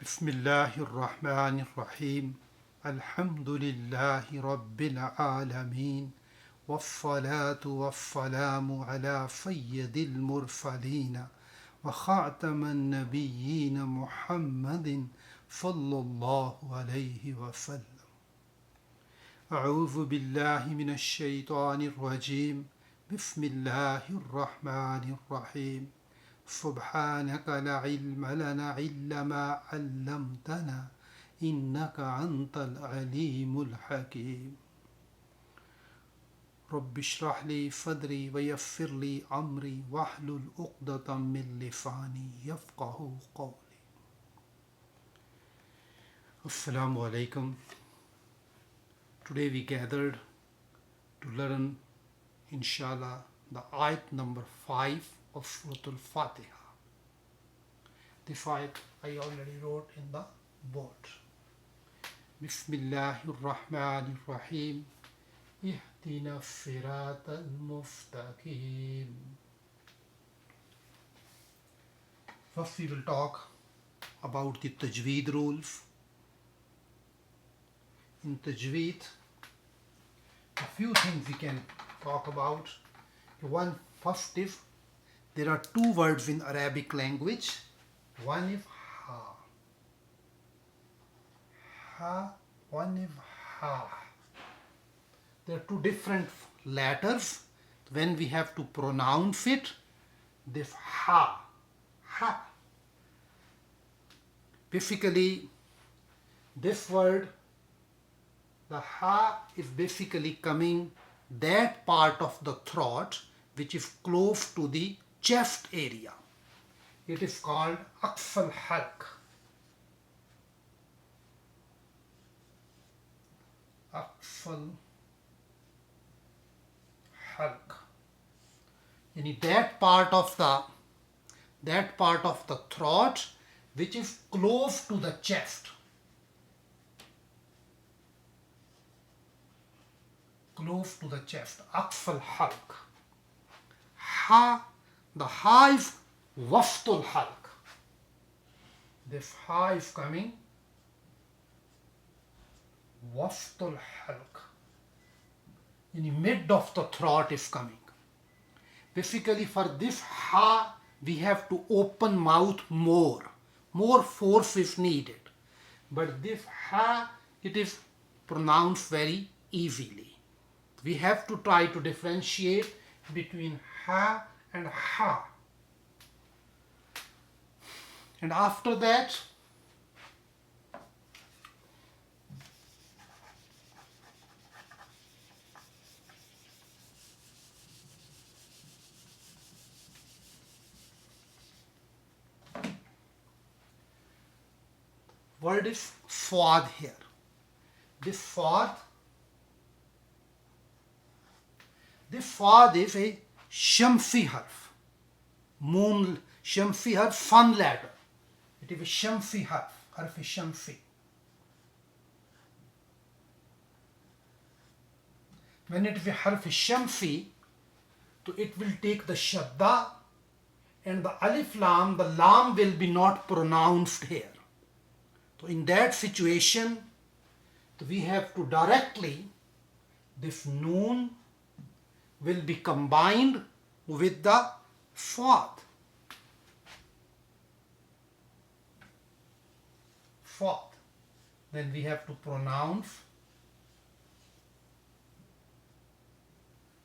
Bismillahir Rahmanir Rahim. Alhamdulillahi Rabbil Alameen. Wassalatu wassalamu ala sayyidil mursalin wa khataman nabiyyin Muhammadin sallallahu alayhi wa sallam. A'udhu billahi minash shaitanir rajim. Bismillahir Rahmanir Rahim. سبحانك لا علم لنا إلا ما علمتنا إنك أنت العليم الحكيم رب اشرح لي صدري ويسر لي أمري واحلل عقدة من لساني يفقه قولي. Assalamu alaikum. Today we gathered to learn, inshallah, the ayat number 5 of Surah Al-Fatiha. This ayat I already wrote in the board. Bismillahir Rahmanir Rahim. Ihdina siratal mustaqim. First we will talk about the tajweed rules. In tajweed, a few things we can talk about. One, first is there are two words in Arabic language. One is ha, one is ha. There are two different letters. When we have to pronounce it, this ha. Basically, this word, the ha, is basically coming that part of the throat which is close to the chest area. It is called Aqsal Halq. Aqsal Halq. Yani that part of the throat which is close to the chest. Close to the chest. Aqsal Halq. Ha. The ha is Waftul Halq. This ha is coming Waftul Halq. In the mid of the throat is coming. Basically for this ha we have to open mouth more. More force is needed. But this ha, it is pronounced very easily. We have to try to differentiate between ha and ha. And after that, word is swad here. This swad is a shamsi harf. Moon shamsi harf, sun letter. It is a shamsi harf. Harf is shamsi. When it is a harf shamsi, so it will take the shadda and the alif lam, the lam will be not pronounced here. So in that situation, we have to directly, this noon will be combined with the swad. Then we have to pronounce.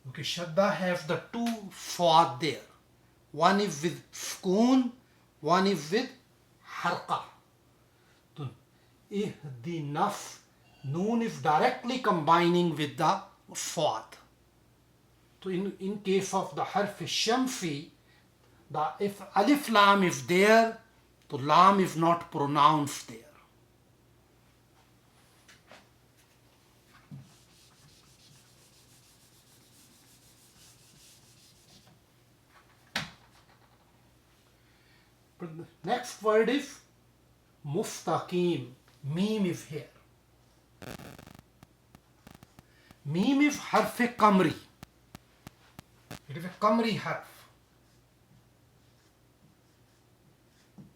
Okay, Shadda has the two swad there. One is with sukoon, one is with harqa. So, ihdinas, noon is directly combining with the swad. So in case of the harf shamsi, if alif lam is there, the lam is not pronounced there. But the next word is mustaqim. Meme is here. Meme is harf kamri. It is a kamri harf.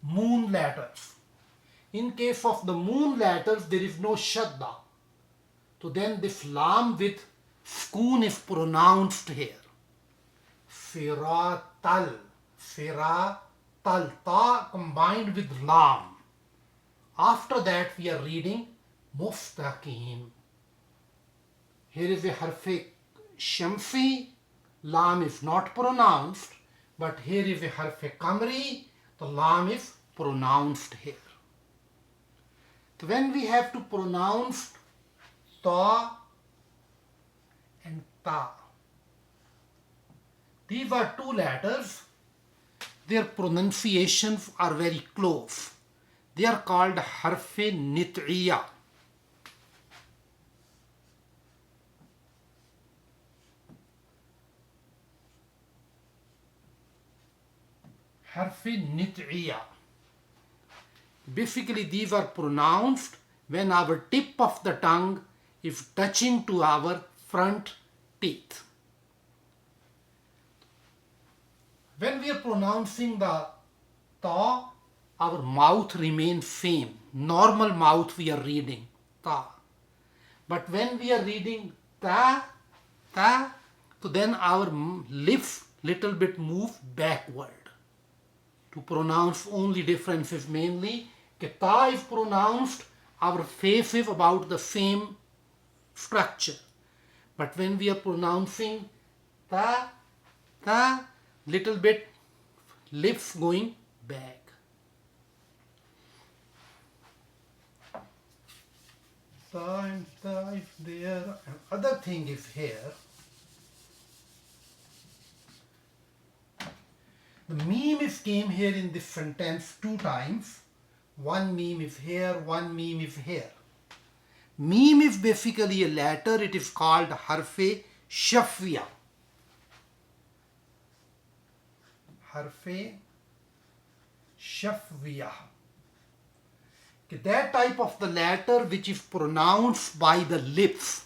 Moon letters. In case of the moon letters, there is no shadda. So then this lam with sukoon is pronounced here. Firatal. Firatal. Ta combined with lam. After that we are reading mustaqim. Here is a harf shamsi. Lam is not pronounced, but here is a harf kamri. The lam is pronounced here. So when we have to pronounce ta and ta, these are two letters. Their pronunciations are very close. They are called harf nit'iya. Harf nit'iya. Basically, these are pronounced when our tip of the tongue is touching to our front teeth. When we are pronouncing the ta, our mouth remains same. Normal mouth we are reading ta. But when we are reading ta, so then our lips little bit move backward. To pronounce only difference is mainly that ta is pronounced, our face is about the same structure. But when we are pronouncing ta, little bit lips going back. Ta and ta is there. And other thing is here. The meme is came here in this sentence two times. One meme is here, one meme is here. Meme is basically a letter. It is called harfe shafwiya. Harfe shafwiya. That type of the letter which is pronounced by the lips.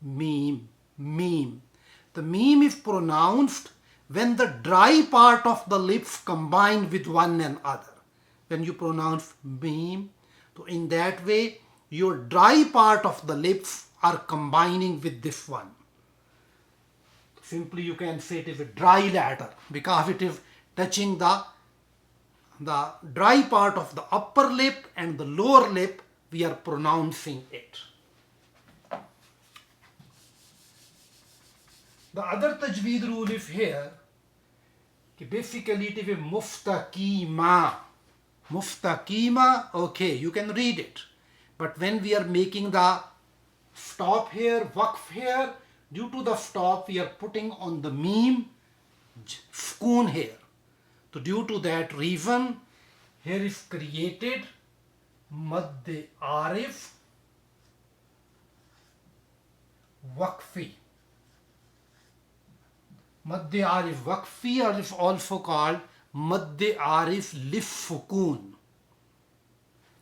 Meme. The meme is pronounced when the dry part of the lips combine with one another. When you pronounce meme, so in that way your dry part of the lips are combining with this one. Simply you can say it is a dry letter because it is touching the dry part of the upper lip and the lower lip. We are pronouncing it. The other tajweed rule is here. Basically it is a mustaqima. Mustaqima, okay, you can read it. But when we are making the stop here, waqf here, due to the stop we are putting on the meme sukoon here. So due to that reason, here is created Madd Arif Waqfi. Madd Arif Waqfi is also called Madd Arif Lif-Sukoon.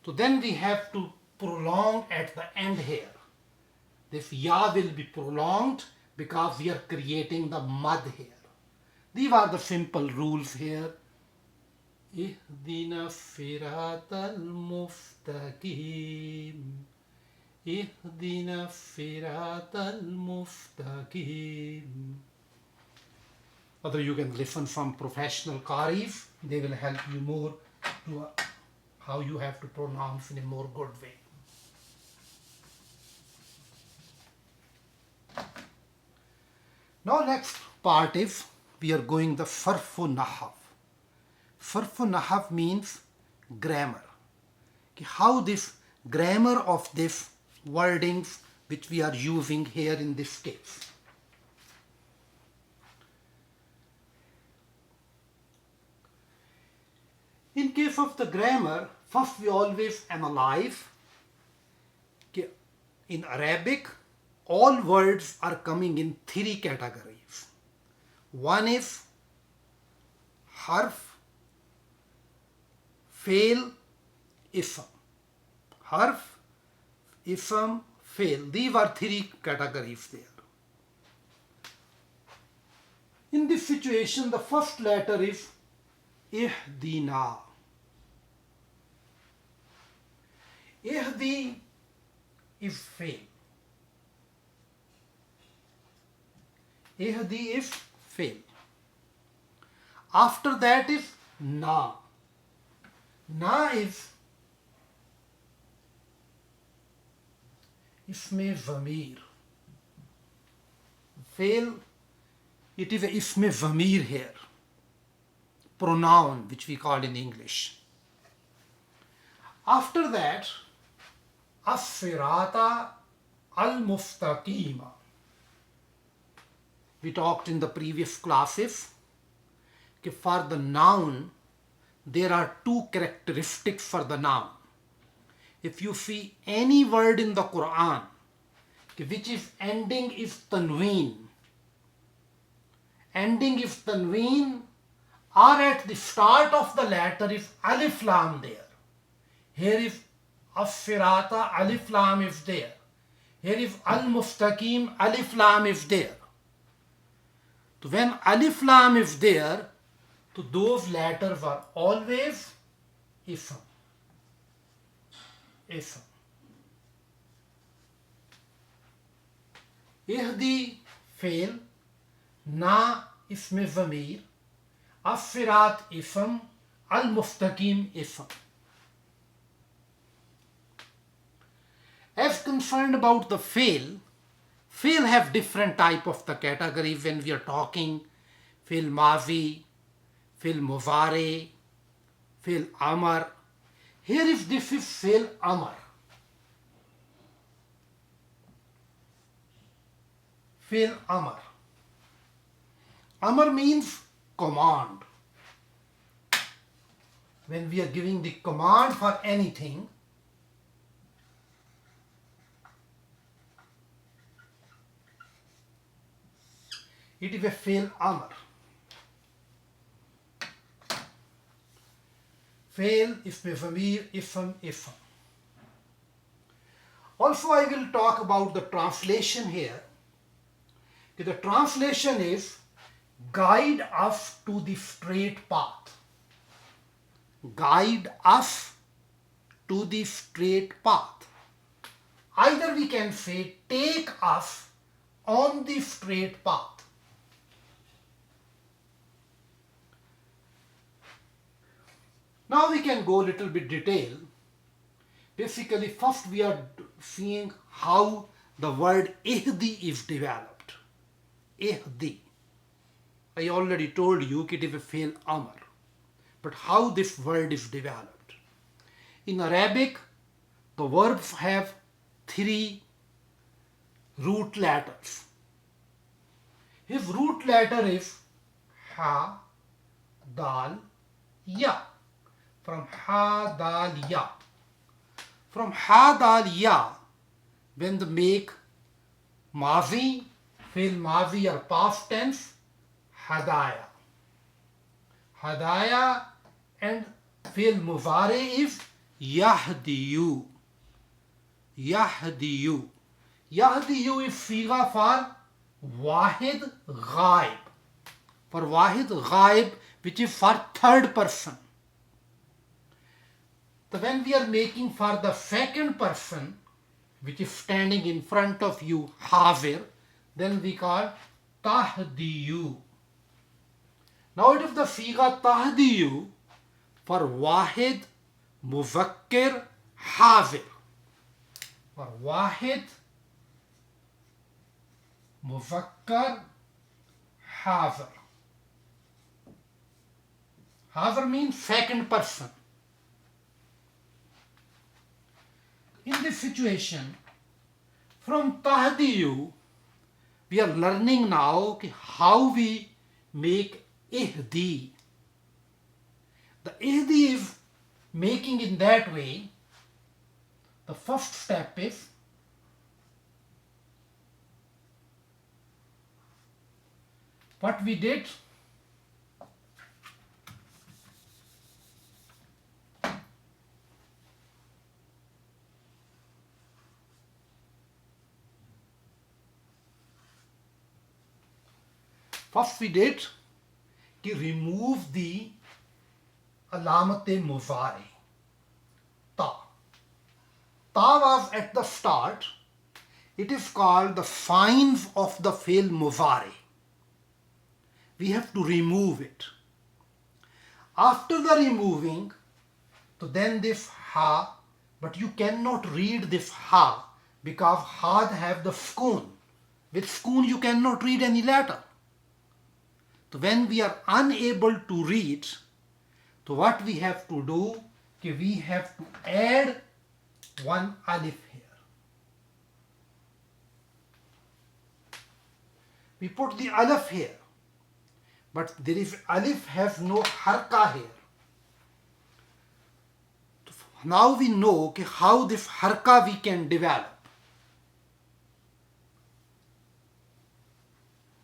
So then we have to prolong at the end here. This ya will be prolonged because we are creating the mud here. These are the simple rules here. Ihdina siratal mustaqim. Ihdina siratal mustaqim. Whether you can listen from professional qaris, they will help you more to how you have to pronounce in a more good way. Now next part is we are going the sarfu nahv. Sarfu nahv means grammar. How this grammar of this wordings which we are using here in this case. In case of the grammar, first we always analyze. In Arabic, all words are coming in three categories. One is harf, fail, ism. Harf, ism, fail. These are three categories there. In this situation, the first letter is ihdina. ihdi if fail. Ihdi if fail. After that is na. Na is isme zamir. Fail, it is a isme zamir here. Pronoun which we call in English. After that, as-sirata al-mustaqima. We talked in the previous classes that for the noun, there are two characteristics for the noun. If you see any word in the Quran which is ending is tanween, or at the start of the letter is alif lam there. Here is as-sirata, alif lam is there. Here is al-mustaqim, alif lam is there. So when alif lam is there, so those letters are always ism. Ism. Ihdi fail, na isme zamir, as-sirat ism, al-mustaqim ism. As concerned about the fail have different type of the category when we are talking fail mazi, fail muzare, fail amar. Here is this is fail amar. Fail amar. Amar means command. When we are giving the command for anything, it is a fail amar. Fail isme zamir, ism. Also I will talk about the translation here. The translation is guide us to the straight path. Guide us to the straight path. Either we can say take us on the straight path. Now we can go a little bit detail. Basically, first we are seeing how the word ihdi is developed. Ihdi. I already told you it is a fail amar. But how this word is developed? In Arabic, the verbs have three root letters. His root letter is ha, dal, ya. From ha, dal, ya. From ha, dal, ya, when they make mazi, fail mazi or past tense, hadaya. Hadaya and fail muzare is yahdiyu. Yahdiyu. Yahdiyu is siga for wahid ghaib. For wahid ghaib, which is for third person. So when we are making for the second person, which is standing in front of you, hazir, then we call tahdiyu. Now it is the siga tahdiyu for wahid, muzakkir, hazir. For wahid, muzakkar, hazir. Hazir means second person. In this situation, from tahdiyu, we are learning now how we make ihdi. The ihdi is making in that way. The first step is what we did. First we did to remove the alamat-e muzari, ta. ta was at the start, it is called the fines of the fail mudari. We have to remove it. After the removing, so then this ha, but you cannot read this ha because ha have the sukoon. With sukoon you cannot read any letter. So when we are unable to read, so what we have to do, we have to add one alif here. We put the alif here, but there is alif has no harka here. Now we know how this harka we can develop.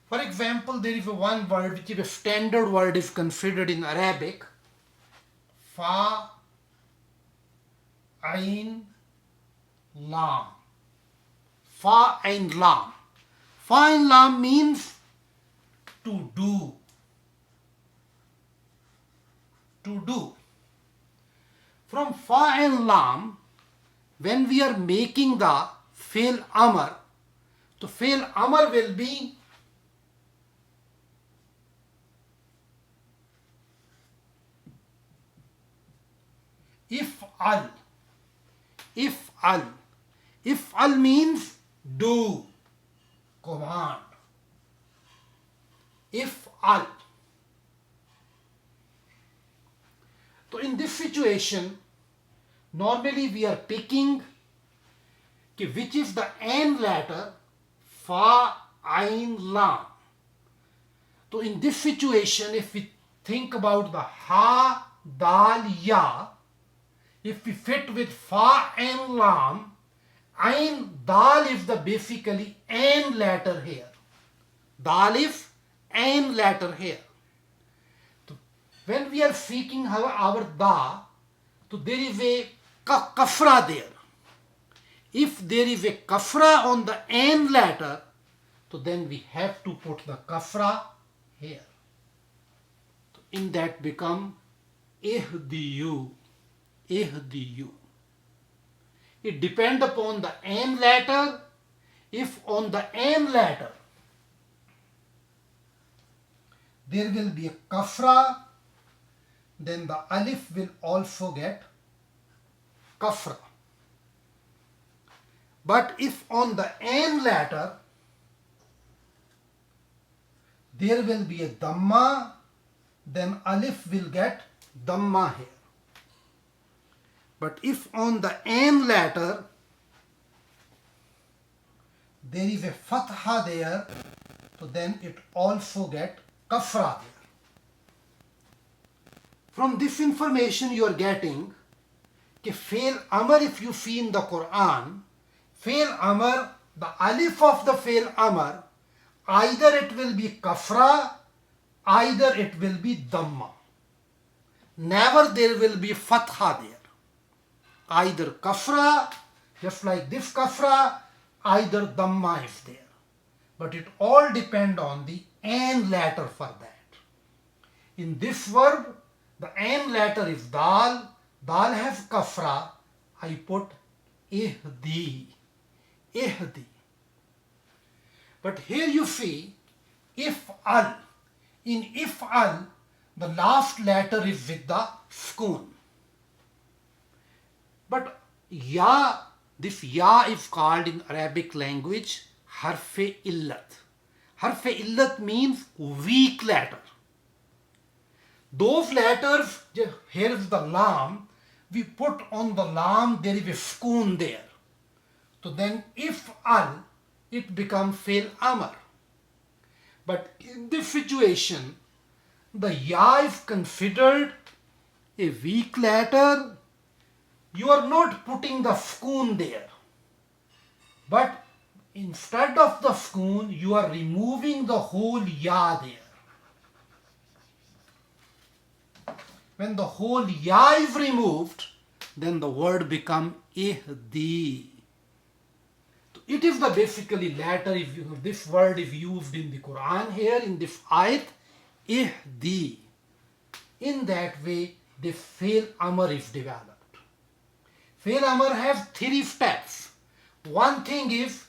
For example, there is one word which is a standard word is considered in Arabic. Fa, ain, lam. Fa, ain, lam. Fa, ain, lam means to do. To do. From fa and lam, when we are making the fail amar, so fail amar will be if'al. If'al. If'al means do, command. If'al. So in this situation, normally we are picking which is the end letter, fa, ain, lam. So in this situation, if we think about the ha, dal, ya, if we fit with fa and lam, ain, dal is the basically end letter here. Dal is end letter here. When we are seeking our da, so there is a kafra there. If there is a kafra on the end letter, so then we have to put the kafra here. So in that become ihdiyu. Ihdiyu. It depends upon the end letter. If on the end letter there will be a kafra, then the alif will also get kafra. But if on the end letter there will be a dhamma, then alif will get dhamma here. But if on the end letter there is a fatha there, so then it also get kafra there. From this information you are getting कि fail amar, if you see in the Quran, fail amar, the alif of the fail amar, either it will be kafra, either it will be dhamma. Never there will be fatha there. Either kafra, just like this kafra, either dhamma is there. But it all depends on the end letter for that. In this verb, the end letter is dal. Dal has kafra. I put ihdi. Ihdi. But here you see if'al. In if'al, the last letter is with the sukoon. But ya, this ya is called in Arabic language harfe illat. Harfe illat means weak letter. Those letters, here is the lam, we put on the lam, there is a sukoon there. So then if al, it becomes fail amar. But in this situation, the ya is considered a weak letter. You are not putting the sukoon there. But instead of the sukoon, you are removing the whole ya there. When the whole ya is removed, then the word becomes ihdi. It is the basically letter, if this word is used in the Quran here, in this ayat, ihdi. In that way, the fail amar is developed. Fail Amar have 3 steps. One thing is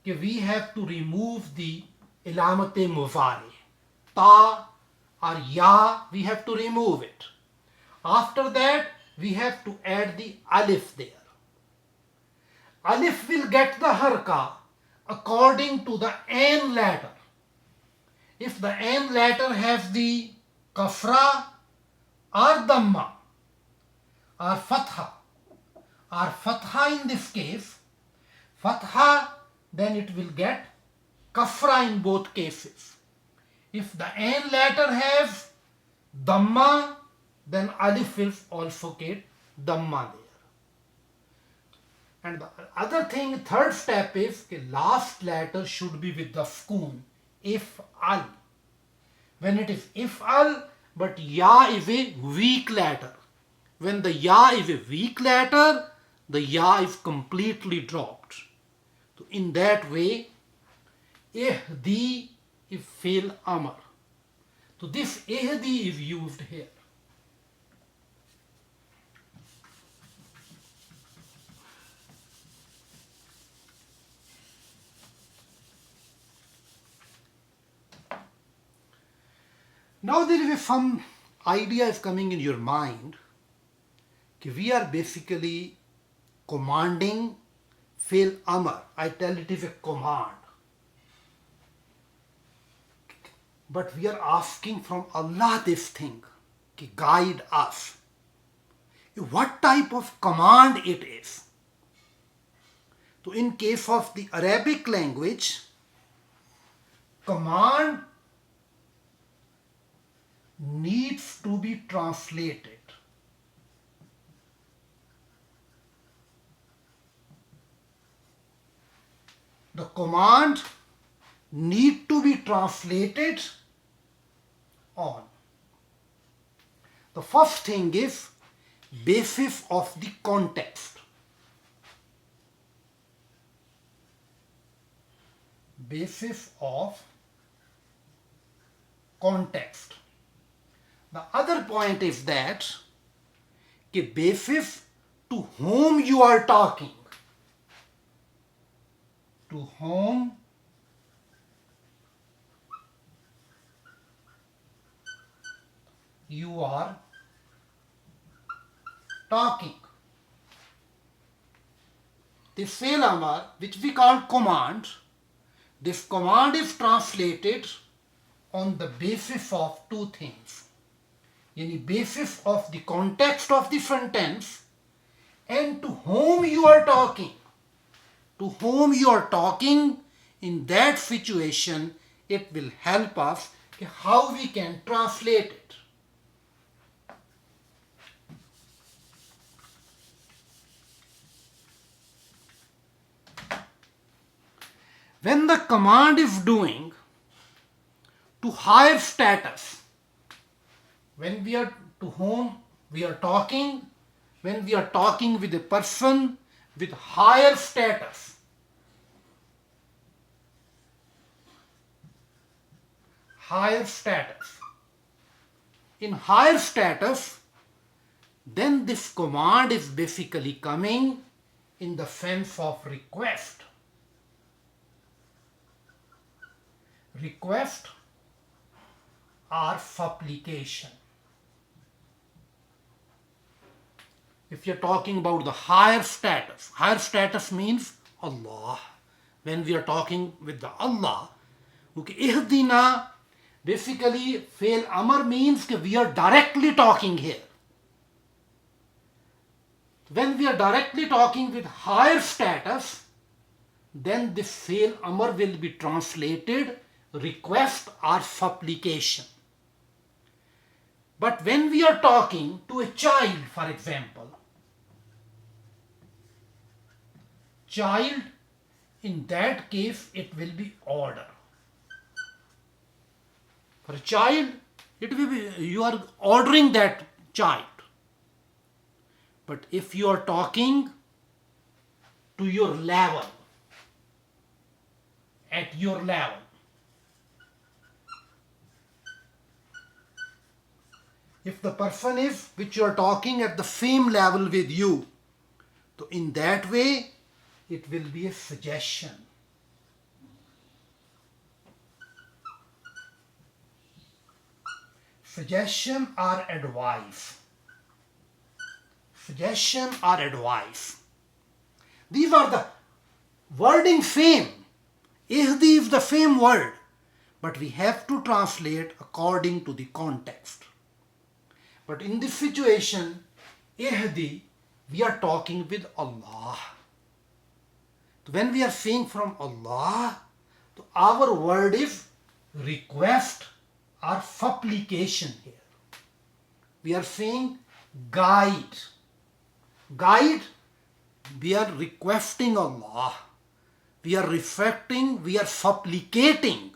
that we have to remove the ilamat-e muzari. Ta or ya, we have to remove it. After that, we have to add the alif there. Alif will get the harka according to the an letter. If the an letter has the kafra or damma or fatha in this case, fatha, then it will get kafra in both cases. If the an letter has damma, then alif will also get damma there. And the other thing, third step is the last letter should be with the sukoon. If al. When it is if al, but ya is a weak letter. When the ya is a weak letter, the ya is completely dropped. So in that way, ihdi is fail amar. So this ihdi is used here. Now there is some idea is coming in your mind that we are basically commanding fail amar. I tell it is a command. But we are asking from Allah this thing, to guide us. What type of command it is? So in case of the Arabic language, command needs to be translated. The command need to be translated on. The first thing is basis of the context. Basis of context. The other point is that the basis to whom you are talking. To whom you are talking. This fail amar, which we call command, this command is translated on the basis of two things. Yani basis of the context of the sentence and to whom you are talking. To whom you are talking, in that situation, it will help us how we can translate it. When the command is doing to higher status, when we are to whom we are talking, when we are talking with a person with higher status, in higher status, then this command is basically coming in the sense of request. Request or supplication. If you're talking about the higher status means Allah. When we are talking with the Allah, okay, ihdina, basically fail amar means that we are directly talking here. When we are directly talking with higher status, then this fail amar will be translated request or supplication. But when we are talking to a child, for example, child, in that case it will be order. For a child, it will be you are ordering that child. But if you are talking to your level, at your level, if the person is which you are talking at the same level with you, So in that way, it will be a suggestion. Suggestion or advice. Suggestion or advice. These are the wording same. Ihdi is the same word, but we have to translate according to the context. But in this situation, ihdi, we are talking with Allah. When we are saying from Allah, our word is request or supplication here. We are saying guide. Guide, we are requesting Allah. We are reflecting, we are supplicating.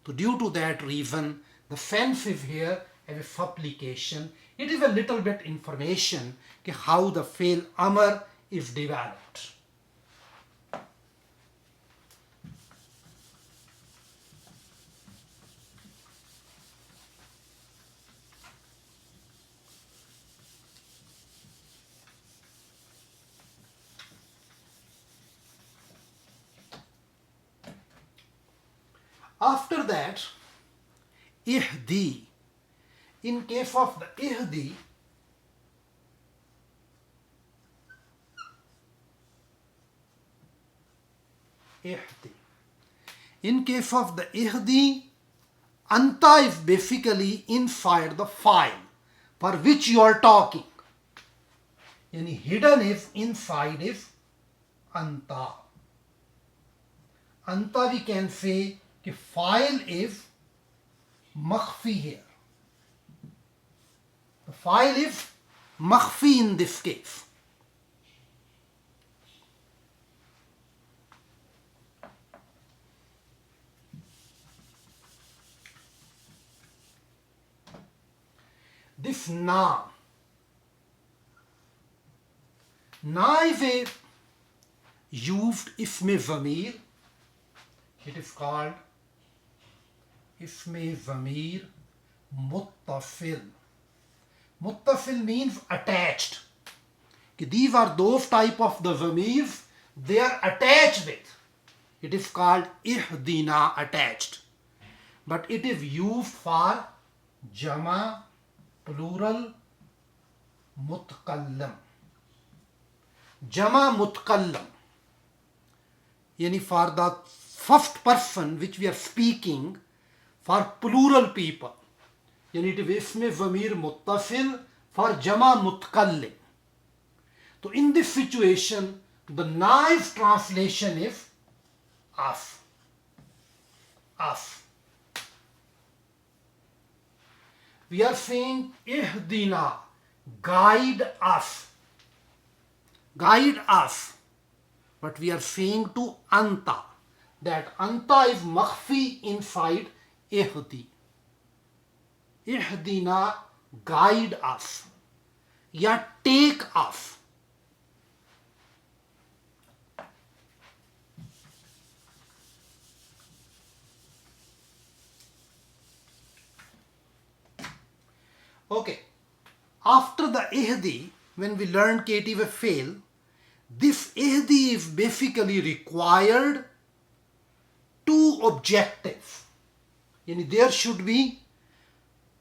So due to that reason, the sense is here as a supplication. It is a little bit information how the fail amr is developed. After that, ihdi. In case of the ihdi, in case of the ihdi, anta is basically inside the file for which you are talking. Yani hidden is inside is anta. Anta we can say the file is makhfi here. The file is makhfi in this case. This na is a used isme zamir. It is called isme zamir muttafil. Muttafil means attached. These are those type of the zamirs they are attached with. It is called ihdina, attached. But it is used for jama, plural, mutkallam. Jama mutkallam. Yani for the first person which we are speaking, for plural people. Yani it is isme zamir muttasil for jama mutkallim. So in this situation, the nice translation is us. Us. We are saying ihdina, guide us. Guide us. But we are saying to anta, that anta is makhfi inside ihdi. Ihdina, guide us. Ya take us. Okay. After the ihdi, when we learn it a fail, this ihdi is basically required two objectives. Yani there should be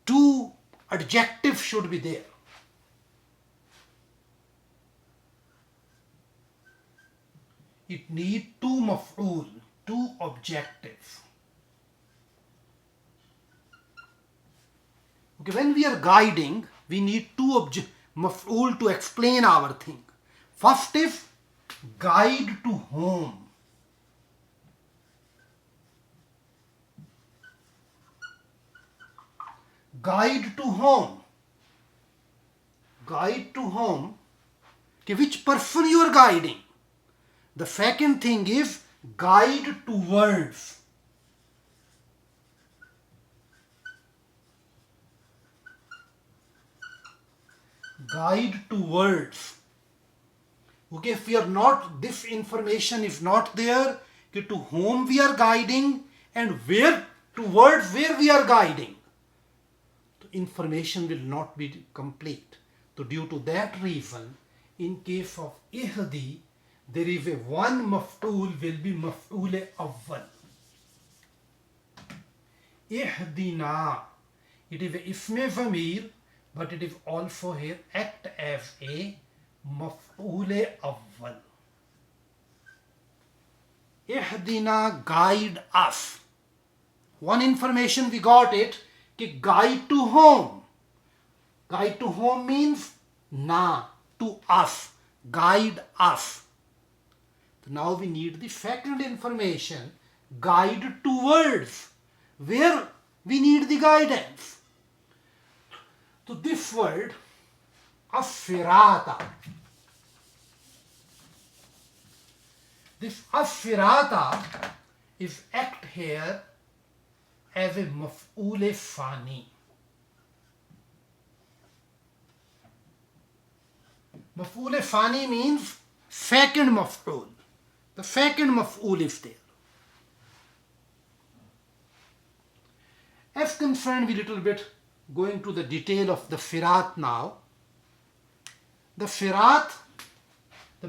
two adjectives should be there. It need two maf'ul, two objectives. Okay, when we are guiding, we need two maf'ul to explain our thing. First is guide to whom. Guide to whom? Guide to whom? Okay, which person you are guiding? The second thing is guide towards. Guide towards. Okay, if we are not, this information is not there, okay, to whom we are guiding and where, towards where we are guiding. The information will not be complete. So due to that reason, in case of ihdi, there is a one maf'ul will be maf'ul awwal. Ihdina. It is a isme zamir, but it is also here act as a maf'ul awwal. Ihdina, guide us. One information we got it, ki guide to whom? Guide to whom means na, to us, guide us. So now we need the second information, guide towards, where we need the guidance. So this word, as-sirata. This as-sirata is act here as a maf'ul fani. Maf'ul fani means second maf'ul. The second maf'ul is there. As concerned, we little bit going to the detail of the firat now. The firat,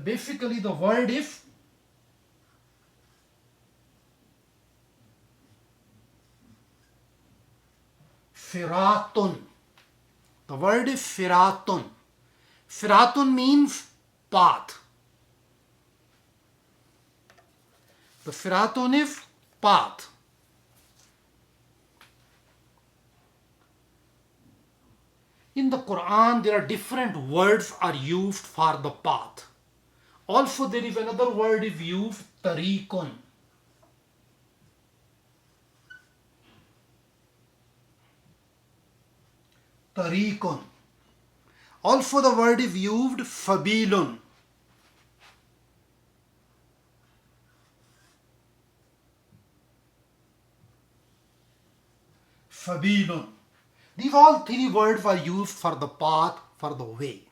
basically the word is firatun. The word is firatun. Firatun means path. The firatun is path. In the Quran, there are different words are used for the path. Also, there is another word is used, tariqun. Tariqun. Also, the word is used, sabilun. Sabilun. These all three words are used for the path, for the way.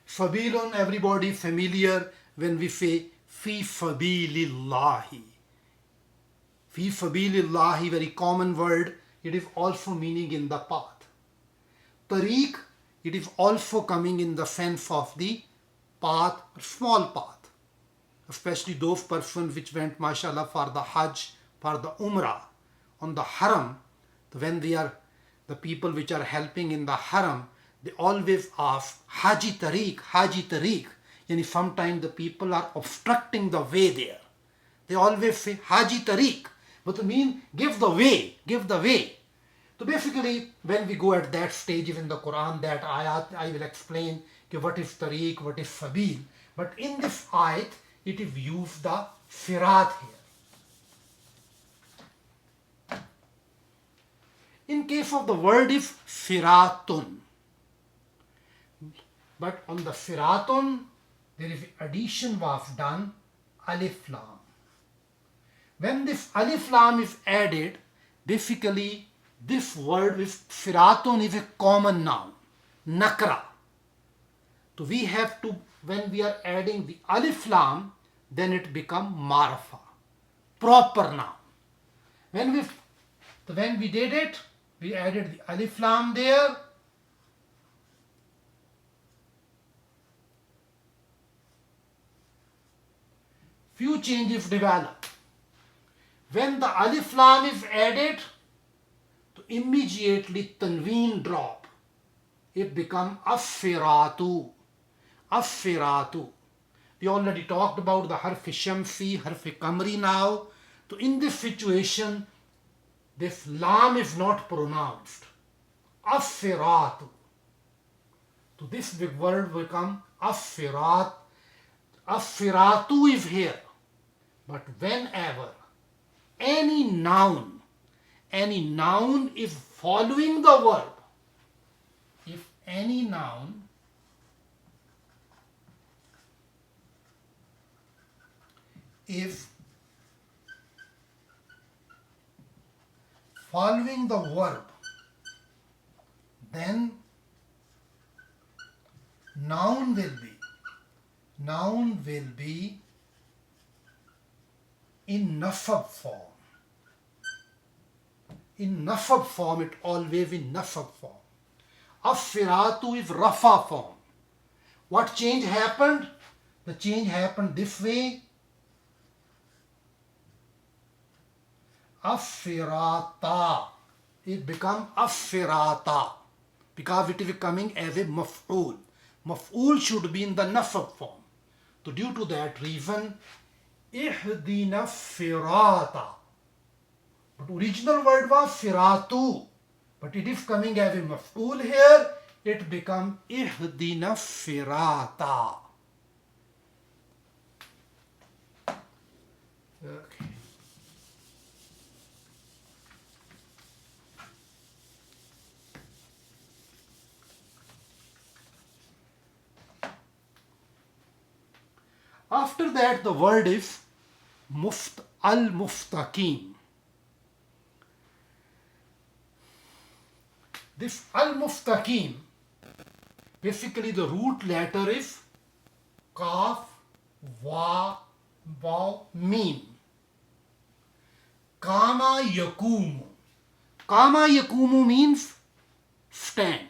Sabilun, everybody familiar when we say fi sabilillahi. Fi sabilillahi, very common word. It is also meaning in the path. Tariq, it is also coming in the sense of the path, small path. Especially those persons which went, mashallah, for the Hajj, for the Umrah, on the Haram, when they are the people which are helping in the Haram, they always ask, Haji Tariq, Haji Tariq. Yani sometimes the people are obstructing the way there. They always say, Haji Tariq. But I mean, give the way, give the way. So basically, when we go at that stage in the Quran, that ayat, I will explain what is Tariq, what is Sabil. But in this ayat, it is used the Sirat here. In case of the word is Siratun. But on the Siratun, there is addition was done, Alif Lam. When this Alif Lam is added, basically this word with Siratun is a common noun, Nakra. So we have to, when we are adding the Alif Lam, then it become Marfa, proper noun. When we did it, we added the Alif Lam there. Few changes develop. When the Alif Lam is added, to immediately Tanween drop. It become As-Siratu. As-Siratu. We already talked about the Harf Shamsi, Harf Kamri now. So in this situation, this Lam is not pronounced. As-Siratu. So this big word will come As-Sirat. As-Siratu is here. But whenever any noun is following the verb, if any noun is following the verb, then noun will be in nasab form. In nasab form, it always in nasab form. As-Siratu is rafa form. What change happened? The change happened this way. Affirata. It become affirata because it is coming as a maf'ul. Maf'ul should be in the nasab form. So due to that reason, ihdina firata. But original word was firatu. But it is coming as a maf'ul here. It become ihdina firata. Okay. After that, the word is al-muftaqim. This al-muftaqim, basically the root letter is kaf, wa, waw, mim. Kama yakumu. Kama yakumu means stand.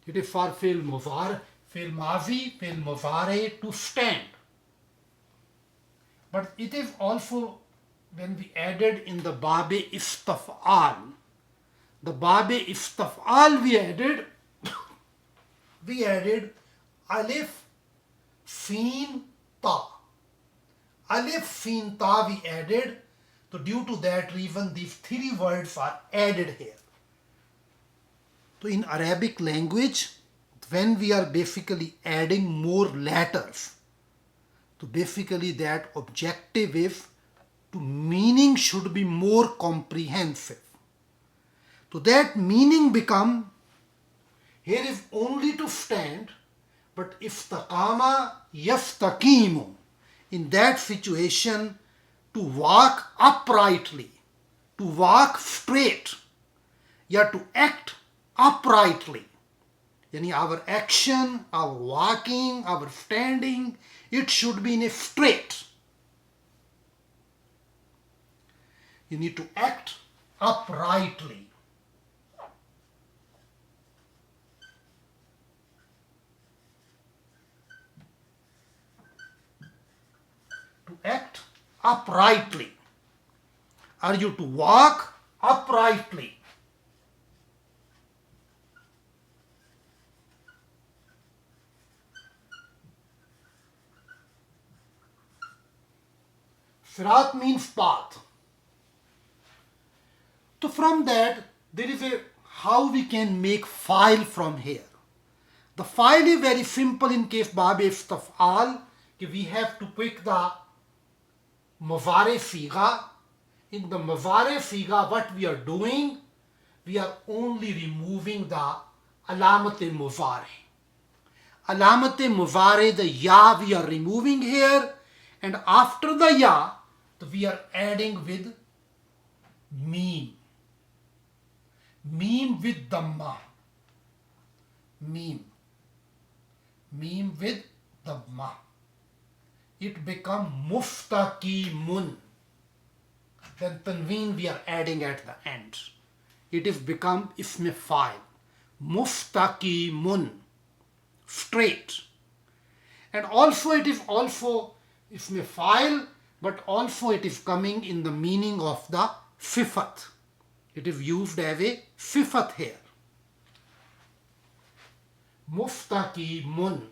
It is for fi'l mudhari, fi'l mazi, fi'l mudhari, to stand. But it is also when we added in the babe istaf'al. The babe istaf'al we added alif, sin, ta. Alif, sin, ta we added. So due to that reason, these three words are added here. So in Arabic language, when we are basically adding more letters, so basically that objective is to meaning should be more comprehensive. So that meaning become, here is only to stand, but iftaqama yaftaqimu. In that situation, to walk uprightly, to walk straight, या to act uprightly. Yani our action, our walking, our standing, it should be in a straight. You need to act uprightly. To act uprightly. Are you to walk uprightly? Sirat means path. So from that, there is a how we can make file from here. The file is very simple in case Bab Istaf'al. We have to pick the Muzare Siga. In the Muzare Siga, what we are doing, we are only removing the Alamat-e Muzare. Alamat-e Muzare, the Ya we are removing here, and after the Ya, we are adding with Meme. Meme with Dhamma. Meme. Meme with Dhamma. It become Muftaqimun. Then Tanween we are adding at the end. It is become Ism Fa'il. Muftaqimun. Straight. And also it is also Ism Fa'il, but also it is coming in the meaning of the Sifat. It is used as a Sifat here. Muftaqimun.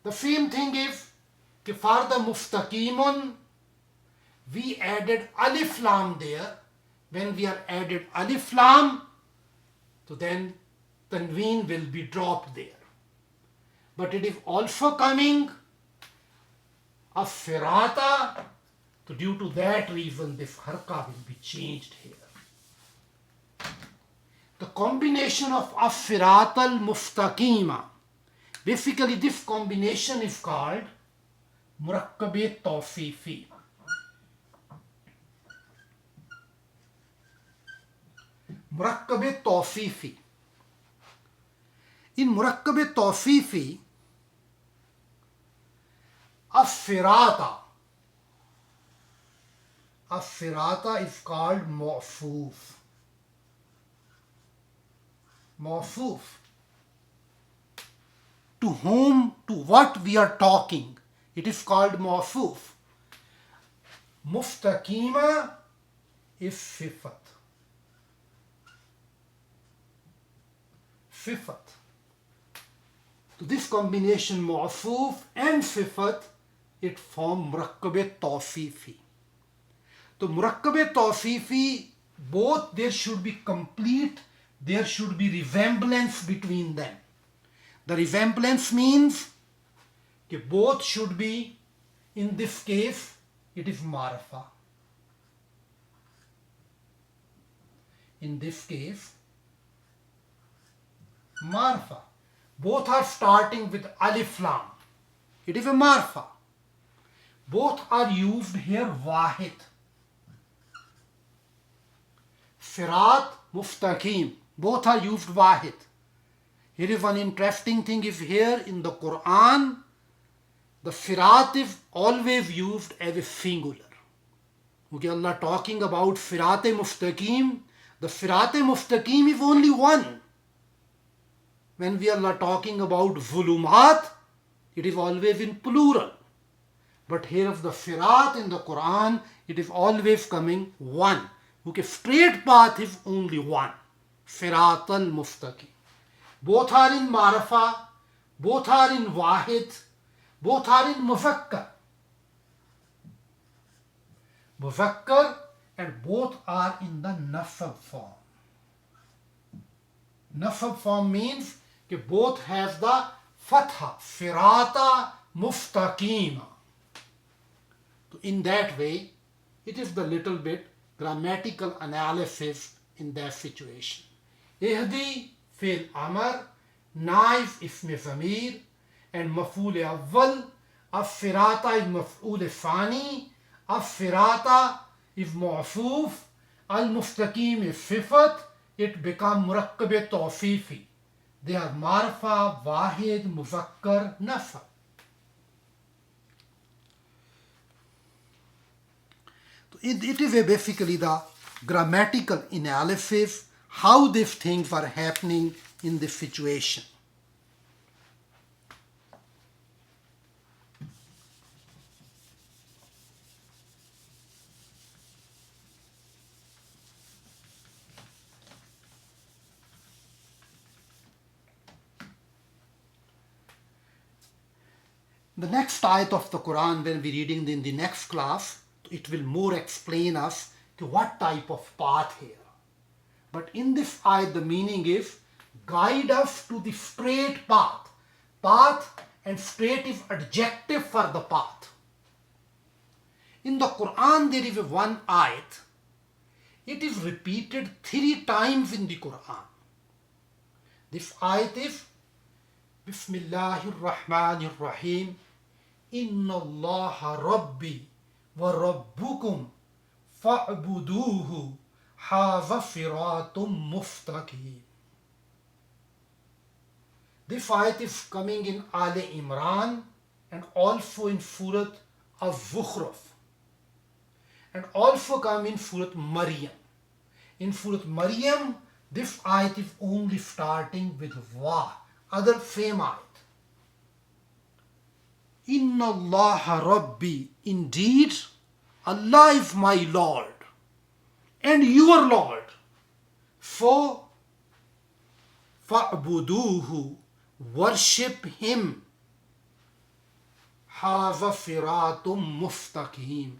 The same thing is, for the Muftaqimun, we added Alif Lam there. When we are added Alif Lam, so then Tanween will be dropped there. But it is also coming Affirata. So due to that reason, this harka will be changed here. The combination of Affirat al-Muftaqima. Basically, this combination is called Murakkab Tawfifi. Murakkab Tawfifi. In Murakkab Tawfifi, Affirata. Affirata is called Mawfuf. Mawfuf. to whom, to what we are talking. It is called mawfuf. Mustaqima is sifat. Sifat. So this combination mawfuf and sifat, it form murakkab tawfifi. So murakkab tawfifi, both there should be complete, there should be resemblance between them. The resemblance means that both should be, in this case, it is marfa. In this case, marfa. Both are starting with alif lam. It is a marfa. Both are used here wahid. Sirat, mustaqim. Both are used wahid. Here is one interesting thing is here in the Quran, the sirat is always used as a singular. Okay, Allah talking about sirat mustaqim. The sirat mustaqim is only one. When we are talking about zulumat, it is always in plural. But here of the sirat in the Quran, it is always coming one. Okay, straight path is only one. Sirat al-mustaqim. Both are in Marafa, both are in Wahid, both are in Muzakkar. Muzakkar, and both are in the Nasab form. Nasab form means that both have the Fatha, Sirata Mustaqima. So in that way, it is the little bit grammatical analysis in that situation. Ihdi فعل امر نائب اسم ضمیر and مفعول اول الصراط is مفعول ثانی الصراط is موصوف المستقيم is صفت it become مركب توصيفي they are معرفة واحد مذكر نفر. It is basically the grammatical analysis how these things are happening in this situation. The next ayat of the Quran, when we're reading in the next class, it will more explain us to what type of path here. But in this ayat, the meaning is guide us to the straight path. Path and straight is adjective for the path. In the Quran, there is one ayat. It is repeated 3 times in the Quran. This ayat is Bismillahir Rahmanir Rahim. Inna Allaha Rabbi wa Rabbukum fa'buduhu Haza Siratum Mustaqim. This ayat is coming in Ali Imran and also in Surah Al-Zukhruf and also come in Surah Maryam. In Surah Maryam, this ayat is only starting with Wa, other same ayat. Inna Allah Rabbi, indeed Allah is my Lord and your Lord. So, fa'buduhu, worship Him. Haza siratum mustaqim.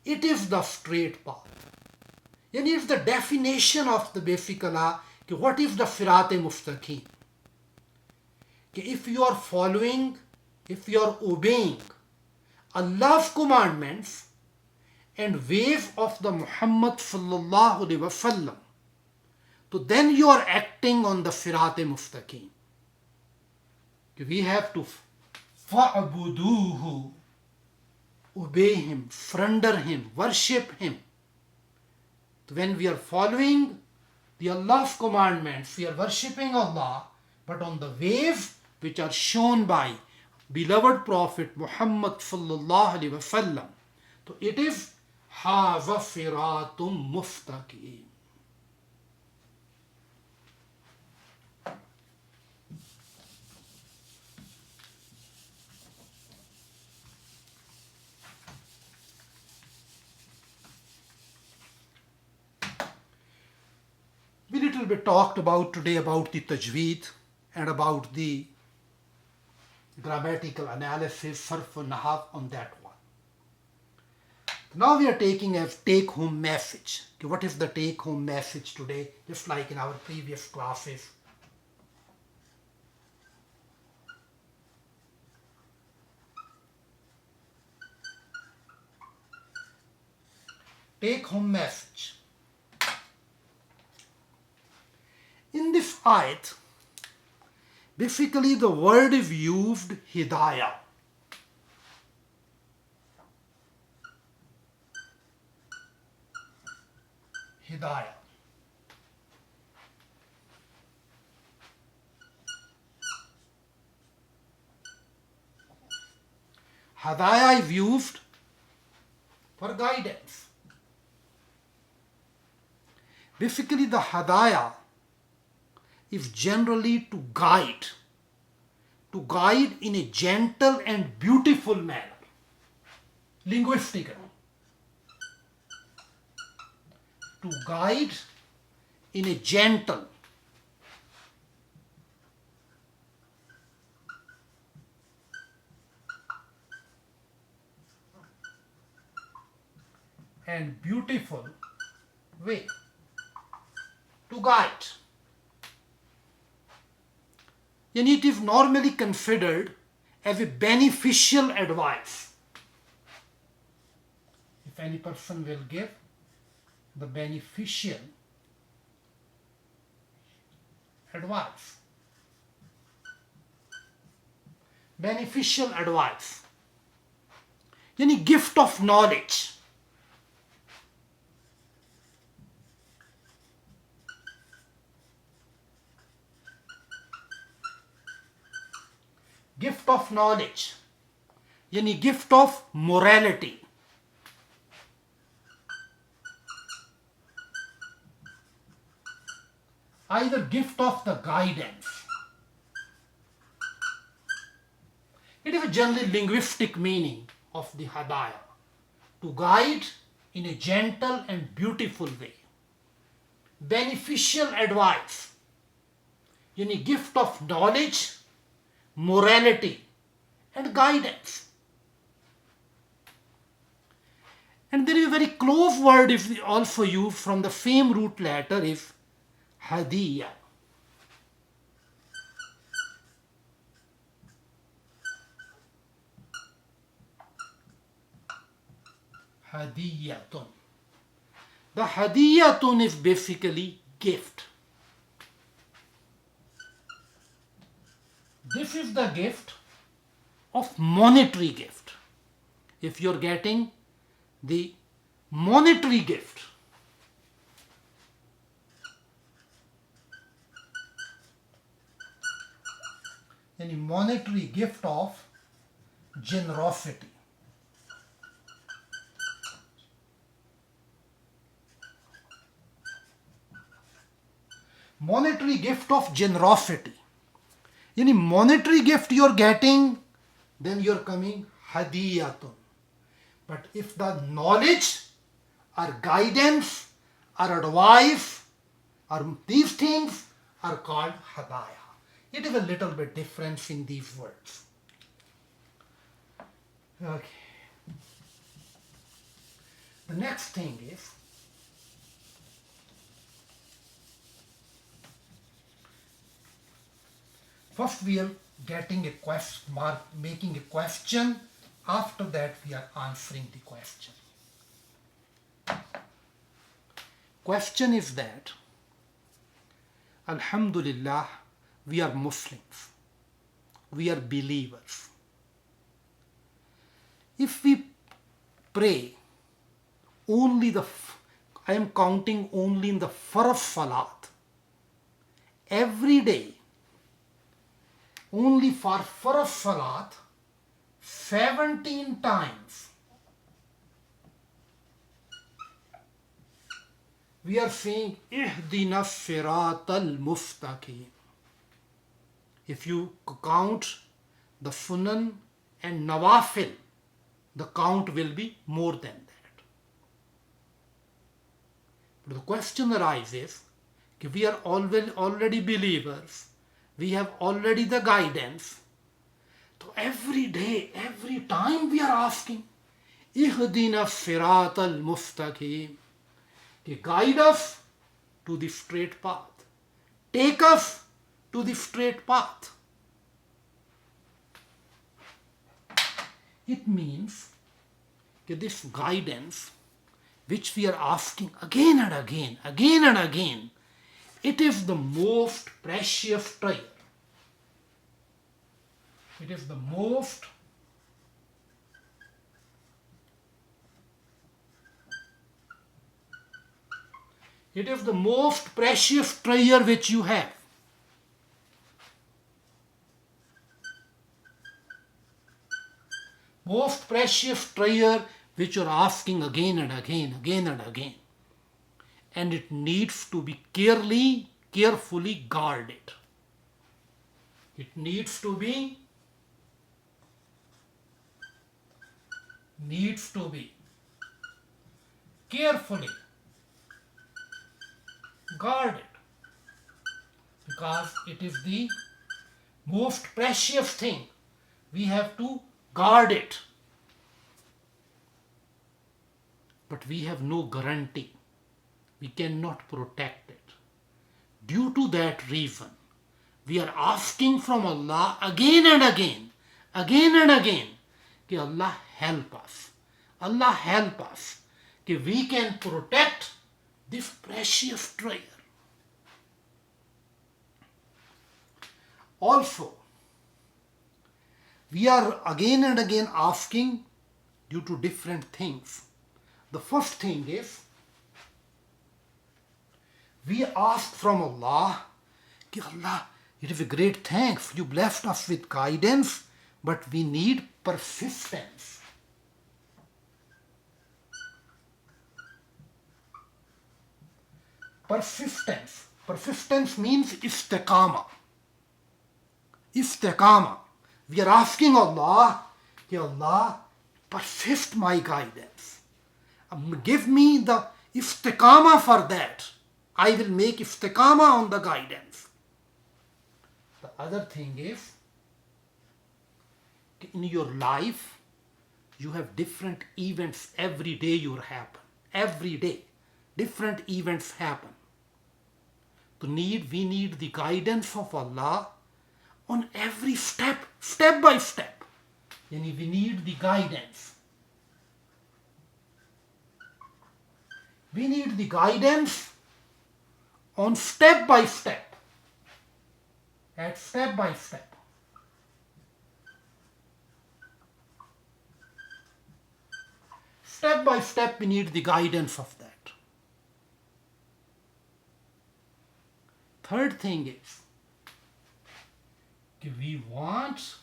It is the straight path. And it's the definition of the basically, what is the sirat mustaqim? If you are following, if you are obeying Allah's commandments and ways of the Muhammad sallallahu alaihi wasallam, so then you are acting on the sirat mustaqim. We have to fa'buduhu, obey Him, surrender Him, worship Him. So when we are following the Allah's commandments, we are worshipping Allah, but on the ways which are shown by beloved Prophet Muhammad sallallahu alaihi wasallam. So it is Haza siratum mustaqim. little bit talked about today about the tajweed and about the grammatical analysis, sarf and nahw on that one. Now we are taking a take-home message. Okay, what is the take-home message today? Just like in our previous classes. Take-home message. In this ayat, basically the word is used hidayah. Hidayah. Hidayah is used for guidance. Basically the hidayah is generally to guide in a gentle and beautiful manner, linguistically. To guide in a gentle and beautiful way. To guide. And it is normally considered as a beneficial advice. If any person will give the beneficial advice. Beneficial advice. Yani gift of knowledge. Gift of knowledge. Yani gift of morality. Either gift of the guidance. It is a generally linguistic meaning of the hidayah. To guide in a gentle and beautiful way. Beneficial advice. Yani gift of knowledge, morality and guidance. And there is a very close word is also used from the same root letter is hadiyah. Hadiyatun. The hadiyatun is basically gift. This is the gift of monetary gift. If you're getting the monetary gift, any monetary gift of generosity. Monetary gift of generosity. Any monetary gift you're getting, then you're coming hadiyatun. But if the knowledge or guidance or advice or these things are called hadayah. It is a little bit difference in these words. Okay. The next thing is first we are getting a question mark, making a question. After that we are answering the question. Question is that, Alhamdulillah, we are Muslims. We are believers. If we pray only I am counting only in the first salat, every day, only for first salat, 17 times, we are saying, Ihdina siratal mustaqim. If you count the sunan and nawafil, the count will be more than that. But the question arises, We are already believers. We have already the guidance. So every day, every time we are asking, Ihdina sirat al-mustaqim. Guide us to the straight path. Take us to the straight path. It means that this guidance, which we are asking again and again, it is the most precious treasure. It is the most precious treasure which you have. Most precious treasure which you are asking again and again. And it needs to be carefully guarded. It needs to be carefully guarded, because it is the most precious thing. We have to guard it. But we have no guarantee. We cannot protect it. Due to that reason, we are asking from Allah again and again, that Allah help us. Allah help us, that we can protect this precious treasure. Also, we are again and again asking due to different things. The first thing is, we ask from Allah, Allah, it is a great thanks. You blessed us with guidance, but we need persistence. Persistence means istiqama. We are asking Allah, Allah, persist my guidance. Give me the istiqama for that. I will make istiqama on the guidance. The other thing is, in your life, you have different events every day happen. Every day, different events happen. We need the guidance of Allah on every step by step. We need the guidance. We need the guidance on step by step. At step by step. Step by step, we need the guidance of that. Third thing is, we want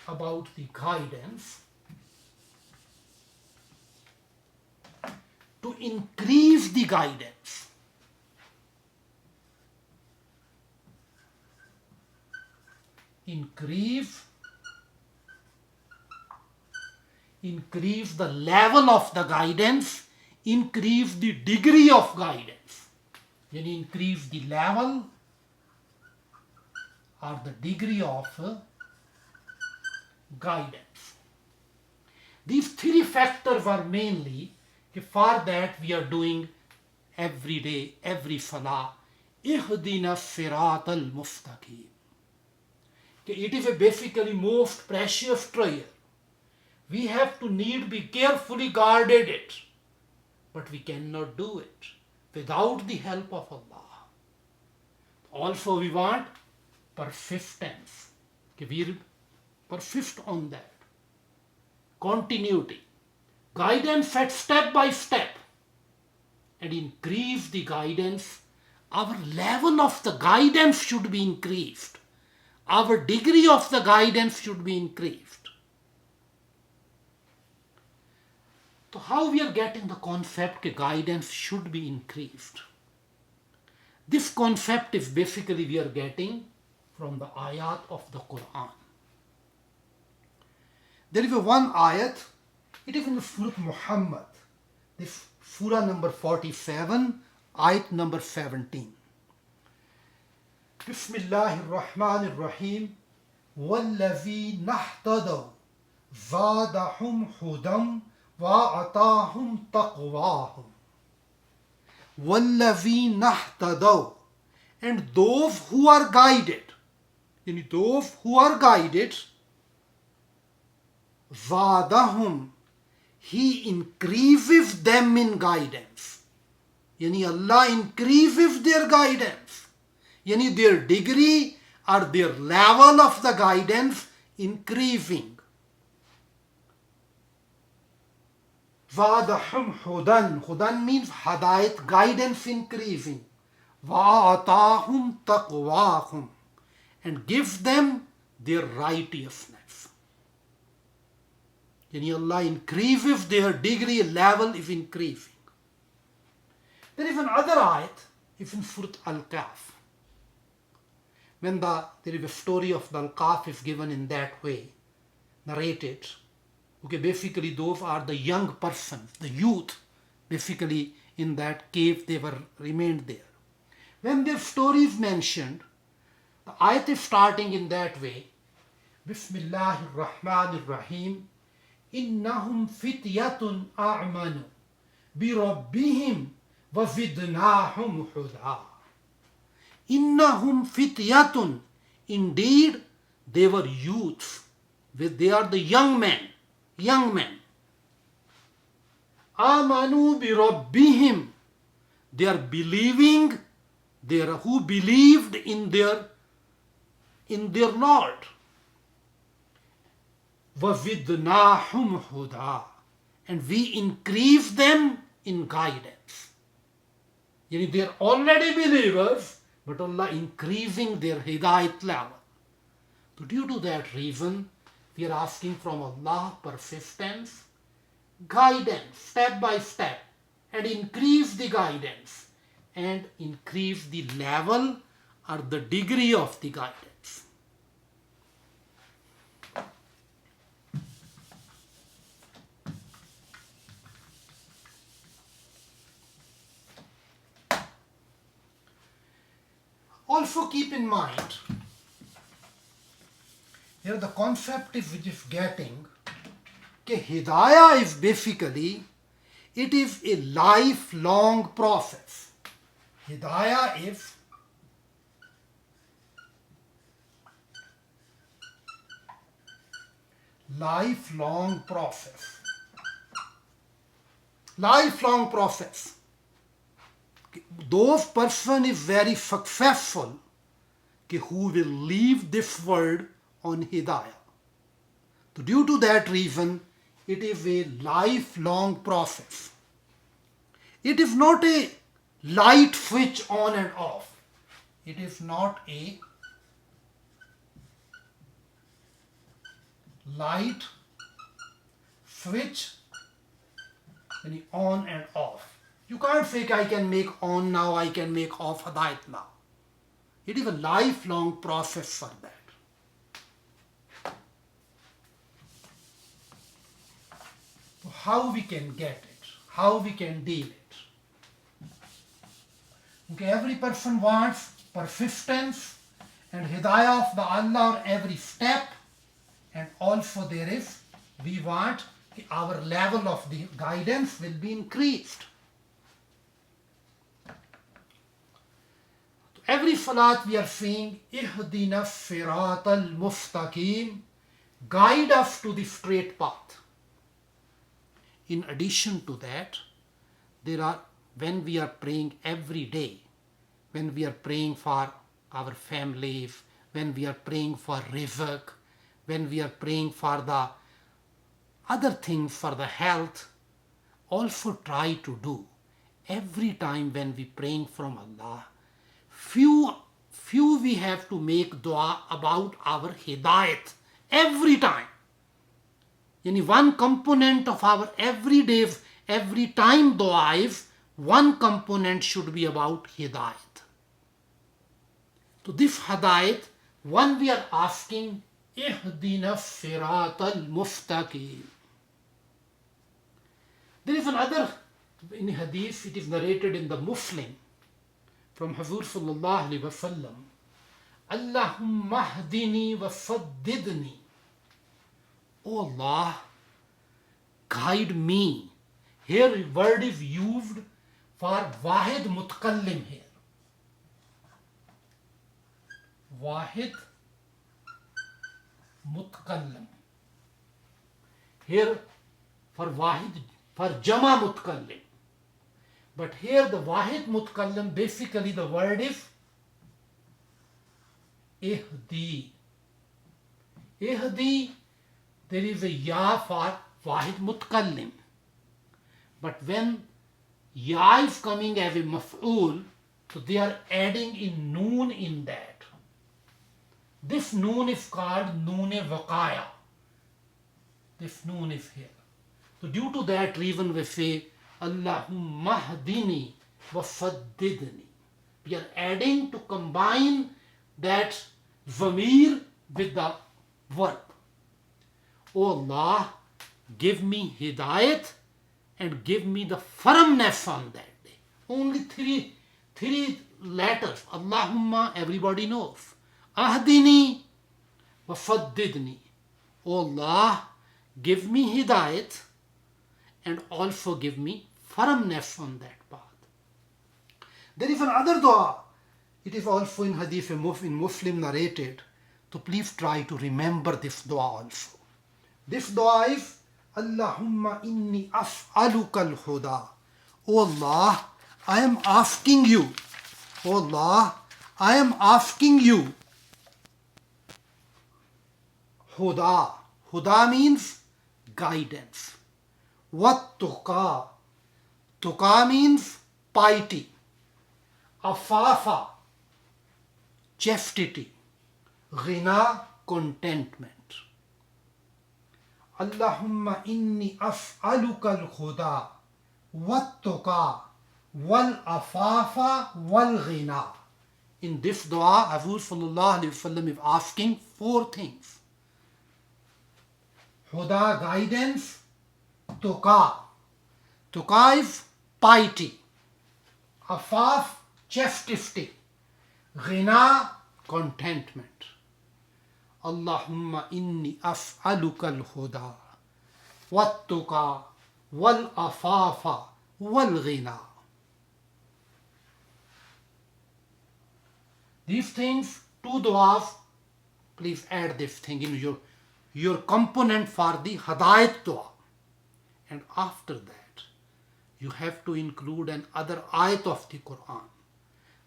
about the guidance to increase the guidance. Increase the level of the guidance, increase the degree of guidance. Increase the level or the degree of guidance. These three factors are mainly, for that we are doing every day, every salah, Ihdina sirat al-mustaqim. It is a basically most precious treasure. We have to be carefully guarded it. But we cannot do it without the help of Allah. Also we want persistence. We persist on that. Continuity. Guidance at step by step. And increase the guidance. Our level of the guidance should be increased. Our degree of the guidance should be increased. So how we are getting the concept that guidance should be increased? This concept is basically we are getting from the ayat of the Quran. There is one ayat, it is in the Surah Muhammad, this Surah number 47, ayat number 17. Bismillahir Rahmanir Rahim. وَالَّذِينَ اهْتَدَوْا زَادَهُمْ هُدًى وَآتَاهُمْ تَقْوَاهُمْ. وَالَّذِينَ اهْتَدَوْا, and those who are guided, those who are guided, زَادَهُمْ, He increases them in guidance. Allah increases their guidance. Their degree or their level of the guidance increasing. زَادَهُمْ هُدًى. Hudan means hadayat, guidance increasing. وَآتَاهُمْ تَقْوَاهُمْ, and gives them their righteousness. Allah increases their degree, level is increasing. There is another ayat, it's in Surah Al-Kahf. When there is a story of the Al-Kahf is given in that way, narrated. Okay, basically those are the young persons, the youth, basically in that cave they were remained there. When their story is mentioned, the ayat is starting in that way. Bismillahir Rahmanir Rahim. إِنَّهُمْ فِتْيَةٌ آمَنُوا بِرَبِّهِمْ وَزِدْنَاهُمْ هُدًى. إِنَّهُمْ فِتْيَةٌ, indeed they were youths. They are the young men. آمَنُوا بِرَبِّهِمْ, they are believing, who believed in their Lord. وَزِدْنَاهُمْ هُدًى, and we increase them in guidance. They are already believers, but Allah increasing their hidayat level. So due to that reason, we are asking from Allah persistence, guidance, step by step, and increase the guidance, and increase the level or the degree of the guidance. Also keep in mind, here the concept is which is getting, Hidayah is basically, it is a lifelong process. Hidayah is lifelong process. Lifelong process. Those person is very successful who will leave this world on Hidayah. So due to that reason, it is a lifelong process. It is not a light switch on and off. It is not a light switch on and off. You can't say I can make on now, I can make off Hidayat now. It is a lifelong process for that. So how we can get it? How we can deal it? Okay, every person wants persistence and Hidayah of the Allah on every step, and also we want our level of the guidance will be increased. Every salat we are saying, Ihdina sirat al-mustaqim, guide us to the straight path. In addition to that, when we are praying every day, when we are praying for our families, when we are praying for rizq, when we are praying for the other things, for the health, also try to do every time when we praying from Allah, few we have to make dua about our hidayat every time. One component of our every time dua is, one component should be about hidayat. So this hidayat, one we are asking, Ihdina sirat al-mustaqim. There is another In hadith, it is narrated in the Muslim from Hazur sallallahu alaihi wasallam, Allahumma hdini wa saddidni. Oh Allah, guide me. Here word is used for Wahid Mutkallim here. Wahid Mutkallim. Here for Wahid, for Jama Mutkallim. But here the Wahid Mutkallim, basically the word is Ihdi. Ihdi, there is a Ya for Wahid Mutkallim. But when Ya is coming as a maf'ul, so they are adding in noon in that. This noon is called noon-e-waqaya. This noon is here. So due to that reason we say, Allahumma hdini wa saddidni. We are adding to combine that zamir with the verb. Oh Allah, give me hidayat and give me the firmness on that day. Only three letters. Allahumma, everybody knows. Ahdini wa saddidni. Oh Allah, give me hidayat and also give me firmness on that path. There is another dua. It is also in hadith, in Muslim narrated. So please try to remember this dua also. This dua is, Allahumma inni as'aluka al-huda. Oh Allah, I am asking you. Oh Allah, I am asking you. Huda. Huda means guidance. What tuqa? Tuqa means piety. Afafa, chastity. Ghina, contentment. Allahumma inni as'aluka al-huda wat-tuqa wal-afafa wal-ghina. In this dua, Hazur sallallahu alaihi wasallam is asking 4 things. Huda, guidance. Tuqa. Tuqa is piety. Afaf, chastity. Ghina, contentment. Allahumma inni as'aluka al-huda wat-tuqa wal-afafa wal-ghina. These things, 2 du'as, please add this thing in your component for the Hadayat dua. And after that, you have to include another ayat of the Quran.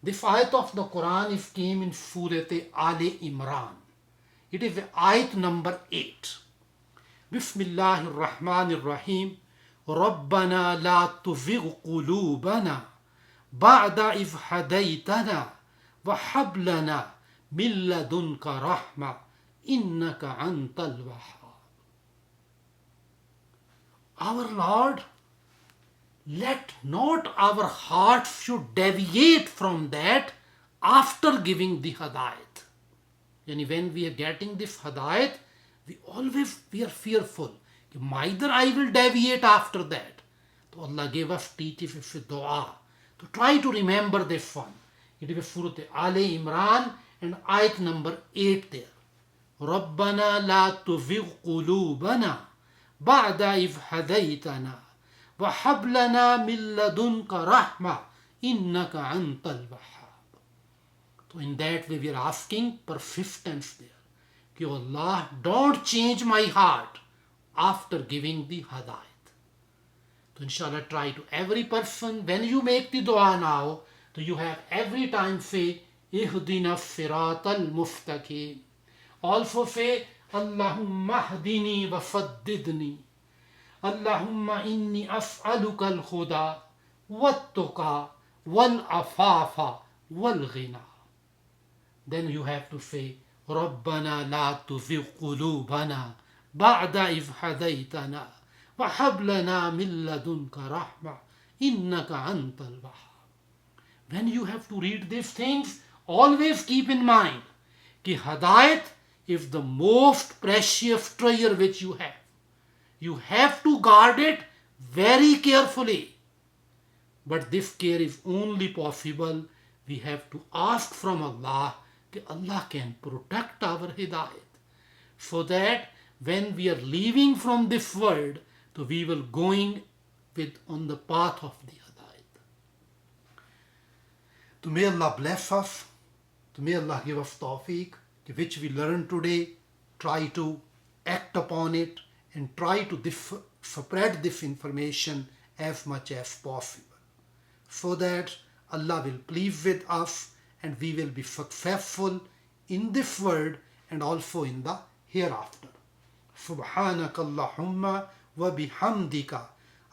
This ayat of the Quran came in Surah Al-Imran. It is ayat number 8. Bismillahir Rahmanir Rahim. Rabbana la tuzigh qulubana ba'da idh hadaytana wa hab lana min ladunka rahma innaka antal wahhab. Our Lord, let not our hearts should deviate from that after giving the Hadayat. And when we are getting this Hadayat, we are fearful. Neither I will deviate after that. So Allah gave us teaches us a dua. So try to remember this one. It is Surah Al-Imran and ayat number 8 there. Rabbana la tuzigh qulubana ba'da idh hadaytana wa hab lana min ladunka rahma innaka antal wahhab. So in that way we are asking persistence there. Ki Allah, don't change my heart after giving the Hadayat. So inshallah try to every person, when you make the dua now, so you have every time say, Ihdina siratal mustaqim. Also say, Allahumma hdini wa saddidni. Allahumma inni as'aluka al-huda wat-tuqa wal-afafa wal-ghina. Then you have to say, Rabbana la tuzigh qulubana ba'da idh hadaytana wa hab lana min ladunka rahma innaka antal wahhab. When you have to read these things, always keep in mind कि Hadayat is the most precious treasure which you have. You have to guard it very carefully. But this care is only possible, we have to ask from Allah that Allah can protect our hidayat. So that when we are leaving from this world, so we will going with on the path of the hidayat. So may Allah bless us. So may Allah give us tawfiq, which we learned today. Try to act upon it and try to spread this information as much as possible, so that Allah will please with us and we will be successful in this world and also in the hereafter. سبحانك اللهم وبحمدك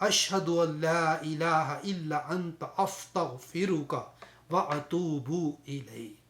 أشهد أن لا إله إلا أنت أستغفرك وأتوب إليك.